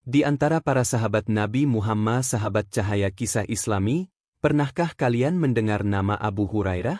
Di antara para sahabat Nabi Muhammad, sahabat cahaya kisah Islami, pernahkah kalian mendengar nama Abu Hurairah?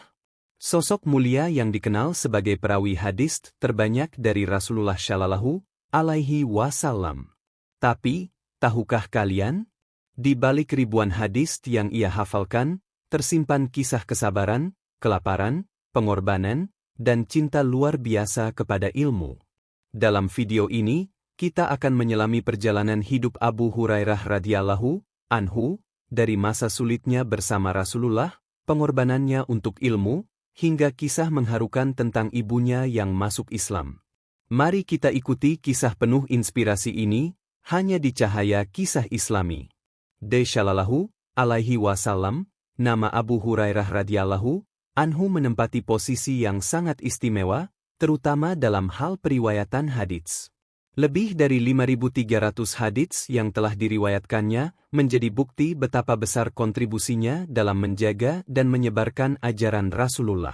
Sosok mulia yang dikenal sebagai perawi hadis terbanyak dari Rasulullah Shallallahu Alaihi Wasallam. Tapi, tahukah kalian? Di balik ribuan hadis yang ia hafalkan, tersimpan kisah kesabaran, kelaparan, pengorbanan, dan cinta luar biasa kepada ilmu. Dalam video ini, kita akan menyelami perjalanan hidup Abu Hurairah radhiyallahu anhu, dari masa sulitnya bersama Rasulullah, pengorbanannya untuk ilmu, hingga kisah mengharukan tentang ibunya yang masuk Islam. Mari kita ikuti kisah penuh inspirasi ini, hanya di Cahaya Kisah Islami. Shallallahu Alaihi Wasallam, nama Abu Hurairah radhiyallahu anhu menempati posisi yang sangat istimewa, terutama dalam hal periwayatan hadits. Lebih dari 5.300 hadits yang telah diriwayatkannya menjadi bukti betapa besar kontribusinya dalam menjaga dan menyebarkan ajaran Rasulullah.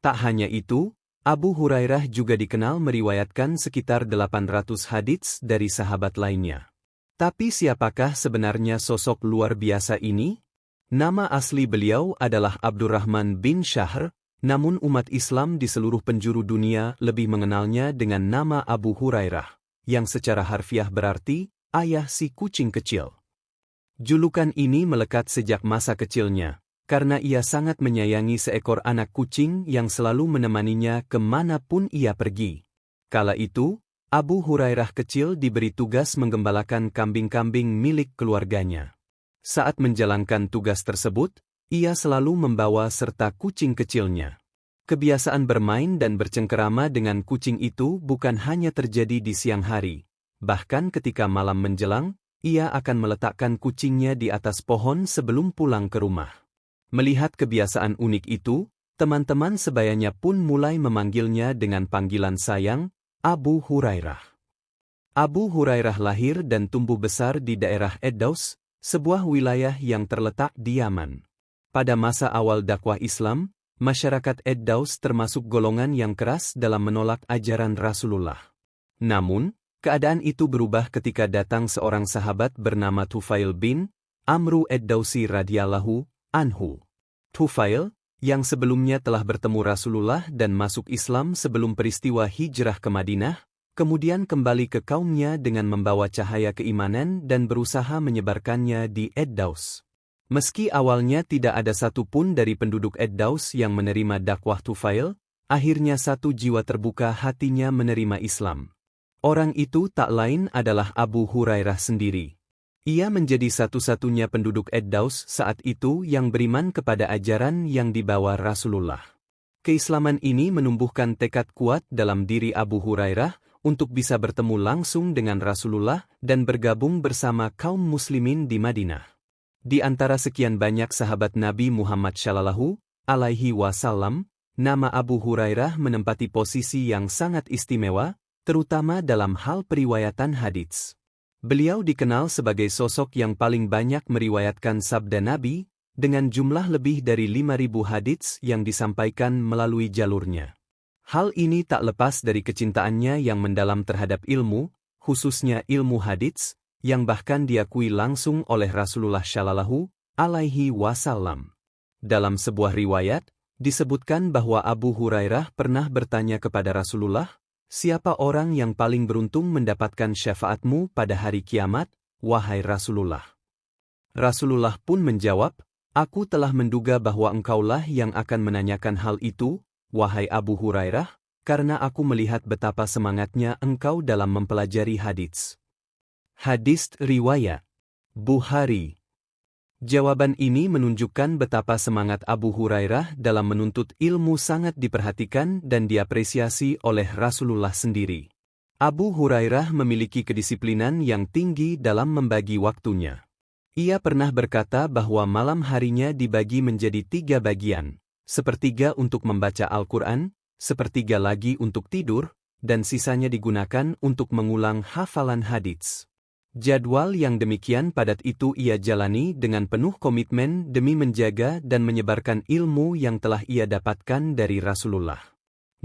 Tak hanya itu, Abu Hurairah juga dikenal meriwayatkan sekitar 800 hadits dari sahabat lainnya. Tapi siapakah sebenarnya sosok luar biasa ini? Nama asli beliau adalah Abdurrahman bin Syahr, namun umat Islam di seluruh penjuru dunia lebih mengenalnya dengan nama Abu Hurairah, yang secara harfiah berarti, ayah si kucing kecil. Julukan ini melekat sejak masa kecilnya, karena ia sangat menyayangi seekor anak kucing yang selalu menemaninya kemanapun ia pergi. Kala itu, Abu Hurairah kecil diberi tugas menggembalakan kambing-kambing milik keluarganya. Saat menjalankan tugas tersebut, ia selalu membawa serta kucing kecilnya. Kebiasaan bermain dan bercengkerama dengan kucing itu bukan hanya terjadi di siang hari. Bahkan ketika malam menjelang, ia akan meletakkan kucingnya di atas pohon sebelum pulang ke rumah. Melihat kebiasaan unik itu, teman-teman sebayanya pun mulai memanggilnya dengan panggilan sayang, Abu Hurairah. Abu Hurairah lahir dan tumbuh besar di daerah Ad-Daws, sebuah wilayah yang terletak di Yaman. Pada masa awal dakwah Islam, masyarakat Ad-Daws termasuk golongan yang keras dalam menolak ajaran Rasulullah. Namun, keadaan itu berubah ketika datang seorang sahabat bernama Tufail bin Amru Ad-Dawsi radhiyallahu anhu. Tufail, yang sebelumnya telah bertemu Rasulullah dan masuk Islam sebelum peristiwa hijrah ke Madinah, kemudian kembali ke kaumnya dengan membawa cahaya keimanan dan berusaha menyebarkannya di Ad-Daws. Meski awalnya tidak ada satupun dari penduduk Ad-Daws yang menerima dakwah Tufail, akhirnya satu jiwa terbuka hatinya menerima Islam. Orang itu tak lain adalah Abu Hurairah sendiri. Ia menjadi satu-satunya penduduk Ad-Daws saat itu yang beriman kepada ajaran yang dibawa Rasulullah. Keislaman ini menumbuhkan tekad kuat dalam diri Abu Hurairah untuk bisa bertemu langsung dengan Rasulullah dan bergabung bersama kaum muslimin di Madinah. Di antara sekian banyak sahabat Nabi Muhammad Shallallahu Alaihi Wasallam, nama Abu Hurairah menempati posisi yang sangat istimewa, terutama dalam hal periwayatan hadits. Beliau dikenal sebagai sosok yang paling banyak meriwayatkan sabda Nabi, dengan jumlah lebih dari 5.000 hadits yang disampaikan melalui jalurnya. Hal ini tak lepas dari kecintaannya yang mendalam terhadap ilmu, khususnya ilmu hadits, yang bahkan diakui langsung oleh Rasulullah Shallallahu Alaihi Wasallam. Dalam sebuah riwayat, disebutkan bahwa Abu Hurairah pernah bertanya kepada Rasulullah, "Siapa orang yang paling beruntung mendapatkan syafaatmu pada hari kiamat, wahai Rasulullah?" Rasulullah pun menjawab, "Aku telah menduga bahwa engkaulah yang akan menanyakan hal itu, wahai Abu Hurairah, karena aku melihat betapa semangatnya engkau dalam mempelajari hadits." Hadis riwayat Bukhari. Jawaban ini menunjukkan betapa semangat Abu Hurairah dalam menuntut ilmu sangat diperhatikan dan diapresiasi oleh Rasulullah sendiri. Abu Hurairah memiliki kedisiplinan yang tinggi dalam membagi waktunya. Ia pernah berkata bahwa malam harinya dibagi menjadi 3 bagian, sepertiga untuk membaca Al-Quran, sepertiga lagi untuk tidur, dan sisanya digunakan untuk mengulang hafalan hadits. Jadwal yang demikian padat itu ia jalani dengan penuh komitmen demi menjaga dan menyebarkan ilmu yang telah ia dapatkan dari Rasulullah.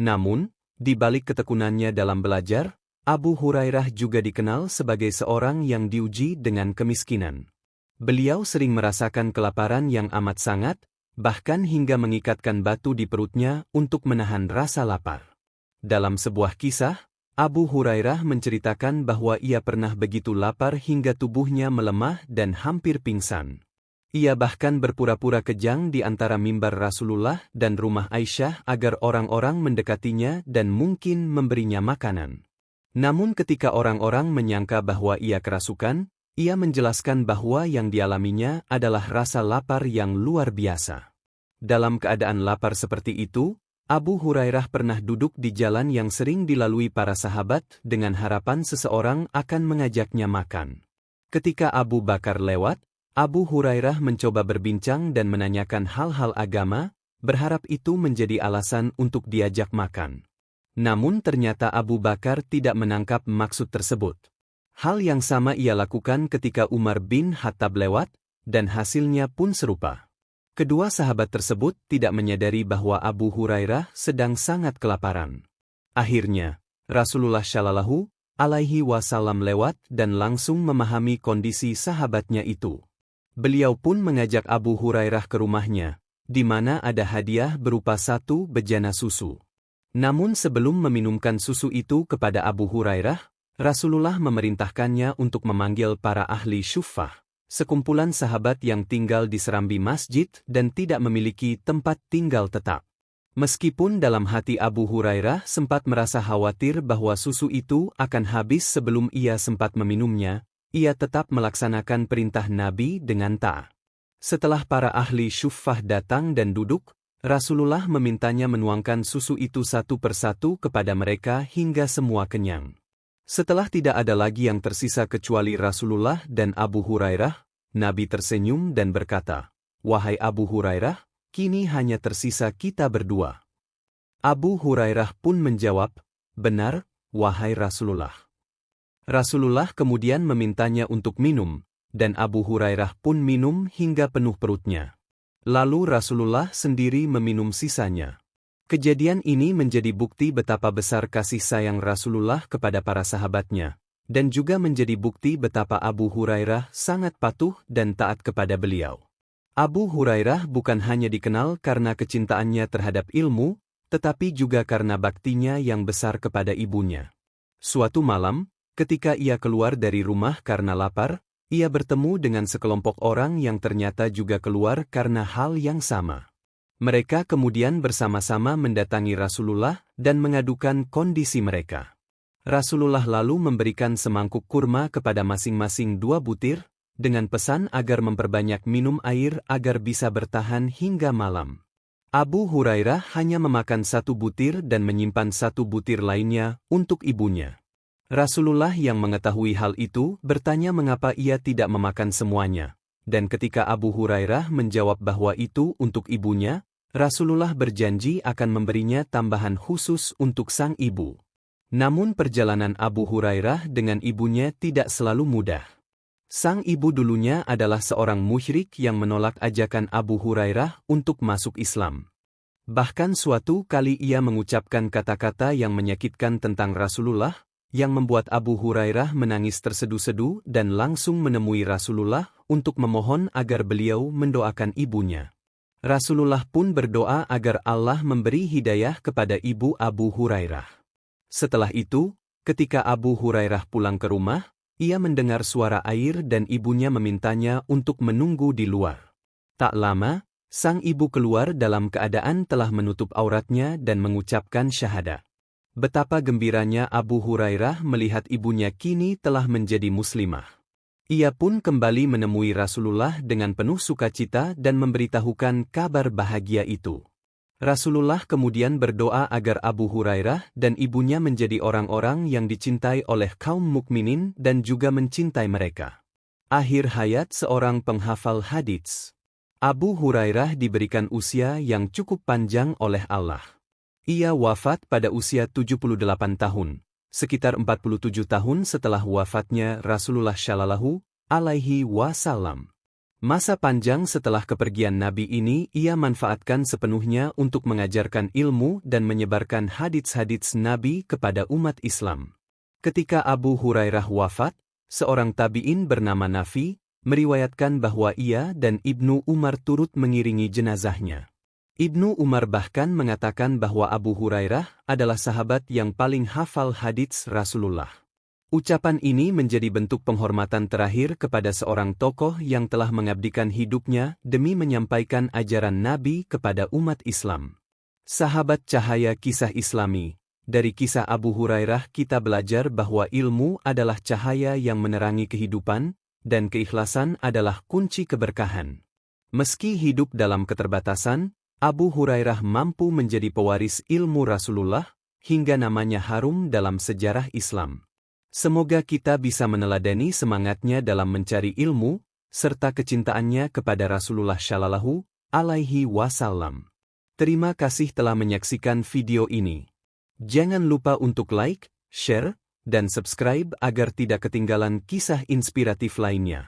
Namun, di balik ketekunannya dalam belajar, Abu Hurairah juga dikenal sebagai seorang yang diuji dengan kemiskinan. Beliau sering merasakan kelaparan yang amat sangat, bahkan hingga mengikatkan batu di perutnya untuk menahan rasa lapar. Dalam sebuah kisah, Abu Hurairah menceritakan bahwa ia pernah begitu lapar hingga tubuhnya melemah dan hampir pingsan. Ia bahkan berpura-pura kejang di antara mimbar Rasulullah dan rumah Aisyah agar orang-orang mendekatinya dan mungkin memberinya makanan. Namun ketika orang-orang menyangka bahwa ia kerasukan, ia menjelaskan bahwa yang dialaminya adalah rasa lapar yang luar biasa. Dalam keadaan lapar seperti itu, Abu Hurairah pernah duduk di jalan yang sering dilalui para sahabat dengan harapan seseorang akan mengajaknya makan. Ketika Abu Bakar lewat, Abu Hurairah mencoba berbincang dan menanyakan hal-hal agama, berharap itu menjadi alasan untuk diajak makan. Namun ternyata Abu Bakar tidak menangkap maksud tersebut. Hal yang sama ia lakukan ketika Umar bin Khattab lewat, dan hasilnya pun serupa. Kedua sahabat tersebut tidak menyadari bahwa Abu Hurairah sedang sangat kelaparan. Akhirnya, Rasulullah Shallallahu Alaihi Wasallam lewat dan langsung memahami kondisi sahabatnya itu. Beliau pun mengajak Abu Hurairah ke rumahnya, di mana ada hadiah berupa 1 bejana susu. Namun sebelum meminumkan susu itu kepada Abu Hurairah, Rasulullah memerintahkannya untuk memanggil para ahli syuffah, sekumpulan sahabat yang tinggal di serambi masjid dan tidak memiliki tempat tinggal tetap. Meskipun dalam hati Abu Hurairah sempat merasa khawatir bahwa susu itu akan habis sebelum ia sempat meminumnya, ia tetap melaksanakan perintah Nabi dengan taat. Setelah para ahli syuffah datang dan duduk, Rasulullah memintanya menuangkan susu itu satu persatu kepada mereka hingga semua kenyang. Setelah tidak ada lagi yang tersisa kecuali Rasulullah dan Abu Hurairah, Nabi tersenyum dan berkata, "Wahai Abu Hurairah, kini hanya tersisa kita berdua." Abu Hurairah pun menjawab, "Benar, wahai Rasulullah." Rasulullah kemudian memintanya untuk minum, dan Abu Hurairah pun minum hingga penuh perutnya. Lalu Rasulullah sendiri meminum sisanya. Kejadian ini menjadi bukti betapa besar kasih sayang Rasulullah kepada para sahabatnya, dan juga menjadi bukti betapa Abu Hurairah sangat patuh dan taat kepada beliau. Abu Hurairah bukan hanya dikenal karena kecintaannya terhadap ilmu, tetapi juga karena baktinya yang besar kepada ibunya. Suatu malam, ketika ia keluar dari rumah karena lapar, ia bertemu dengan sekelompok orang yang ternyata juga keluar karena hal yang sama. Mereka kemudian bersama-sama mendatangi Rasulullah dan mengadukan kondisi mereka. Rasulullah lalu memberikan semangkuk kurma kepada masing-masing 2 butir, dengan pesan agar memperbanyak minum air agar bisa bertahan hingga malam. Abu Hurairah hanya memakan 1 butir dan menyimpan 1 butir lainnya untuk ibunya. Rasulullah yang mengetahui hal itu bertanya mengapa ia tidak memakan semuanya, dan ketika Abu Hurairah menjawab bahwa itu untuk ibunya, Rasulullah berjanji akan memberinya tambahan khusus untuk sang ibu. Namun perjalanan Abu Hurairah dengan ibunya tidak selalu mudah. Sang ibu dulunya adalah seorang musyrik yang menolak ajakan Abu Hurairah untuk masuk Islam. Bahkan suatu kali ia mengucapkan kata-kata yang menyakitkan tentang Rasulullah, yang membuat Abu Hurairah menangis tersedu-sedu dan langsung menemui Rasulullah untuk memohon agar beliau mendoakan ibunya. Rasulullah pun berdoa agar Allah memberi hidayah kepada ibu Abu Hurairah. Setelah itu, ketika Abu Hurairah pulang ke rumah, ia mendengar suara air dan ibunya memintanya untuk menunggu di luar. Tak lama, sang ibu keluar dalam keadaan telah menutup auratnya dan mengucapkan syahadat. Betapa gembiranya Abu Hurairah melihat ibunya kini telah menjadi muslimah. Ia pun kembali menemui Rasulullah dengan penuh sukacita dan memberitahukan kabar bahagia itu. Rasulullah kemudian berdoa agar Abu Hurairah dan ibunya menjadi orang-orang yang dicintai oleh kaum mukminin dan juga mencintai mereka. Akhir hayat seorang penghafal hadits. Abu Hurairah diberikan usia yang cukup panjang oleh Allah. Ia wafat pada usia 78 tahun, sekitar 47 tahun setelah wafatnya Rasulullah Shallallahu Alaihi Wasallam. Masa panjang setelah kepergian Nabi ini ia manfaatkan sepenuhnya untuk mengajarkan ilmu dan menyebarkan hadits-hadits Nabi kepada umat Islam. Ketika Abu Hurairah wafat, seorang tabi'in bernama Nafi meriwayatkan bahwa ia dan Ibnu Umar turut mengiringi jenazahnya. Ibnu Umar bahkan mengatakan bahwa Abu Hurairah adalah sahabat yang paling hafal hadits Rasulullah. Ucapan ini menjadi bentuk penghormatan terakhir kepada seorang tokoh yang telah mengabdikan hidupnya demi menyampaikan ajaran Nabi kepada umat Islam. Sahabat cahaya kisah Islami, dari kisah Abu Hurairah kita belajar bahwa ilmu adalah cahaya yang menerangi kehidupan, dan keikhlasan adalah kunci keberkahan. Meski hidup dalam keterbatasan, Abu Hurairah mampu menjadi pewaris ilmu Rasulullah, hingga namanya harum dalam sejarah Islam. Semoga kita bisa meneladani semangatnya dalam mencari ilmu, serta kecintaannya kepada Rasulullah Shallallahu Alaihi Wasallam. Terima kasih telah menyaksikan video ini. Jangan lupa untuk like, share, dan subscribe agar tidak ketinggalan kisah inspiratif lainnya.